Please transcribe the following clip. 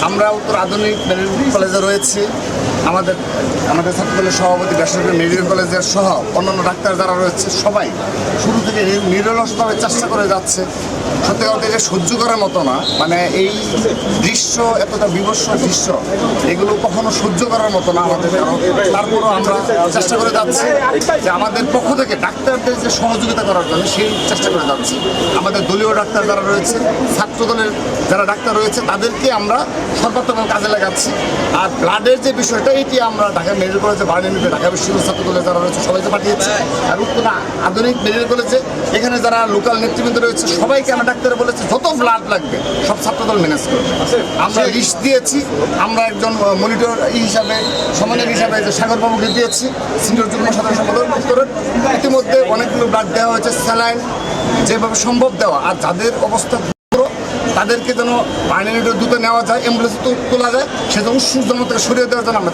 আমরা উত্তর আধুনিক মেডিকেল কলেজে রয়েছি। আমাদের ছাত্রদলের সভাপতি বেসরকারি মেডিকেল কলেজের সহ অন্যান্য ডাক্তার যারা রয়েছে সবাই শুরু থেকে নিরলসভাবে চেষ্টা করে যাচ্ছে। সত্যি কথা এটা সহ্য করার মতো না, মানে এই দৃশ্য, এতটা বিভৎস দৃশ্য, এগুলো কখনো সহ্য করার মতো না আমাদের। তারপরও আমরা চেষ্টা করে যাচ্ছি যে আমাদের পক্ষ থেকে ডাক্তারদের যে সহযোগিতা করার জন্য সেই চেষ্টা করে যাচ্ছি। আমাদের দলীয় ডাক্তার যারা রয়েছে, ছাত্রদলের যারা ডাক্তার রয়েছে, তাদেরকে আমরা সর্বাত্মক কাজে লাগাচ্ছি। আর ব্লাডের যে বিষয়টা, এটি আমরা ঢাকা মেডিকেল কলেজে বাড়ি নিতে ঢাকা বিশ্ববিদ্যালয় ছাত্রদলের যারা রয়েছে সবাইকে পাঠিয়েছি। আর উত্তর আধুনিক মেডিকেল কলেজে এখানে যারা লোকাল নেতৃবৃন্দ রয়েছে সবাইকে আমরা ডাক্তারে বলেছি যত ব্লাড লাগবে সব ছাত্রদল ম্যানেজ করবে। আমরা লিস্ট দিয়েছি, আমরা একজন মনিটর হিসাবে, সমন্বয়ক হিসাবে যে সাগরবাবুকে দিয়েছি, সিনিয়র যুগ্ম সাধারণ সম্পাদক উত্তরের। ইতিমধ্যে অনেকগুলো ব্লাড দেওয়া হয়েছে, স্যালাইন যেভাবে সম্ভব দেওয়া। আর যাদের অবস্থা তাদেরকে যেন বাইরে দ্রুত নেওয়া যায়, অ্যাম্বুলেন্সে তোলা যায়, সেজন্য সুস্থ থেকে সরিয়ে দেওয়ার জন্য আমরা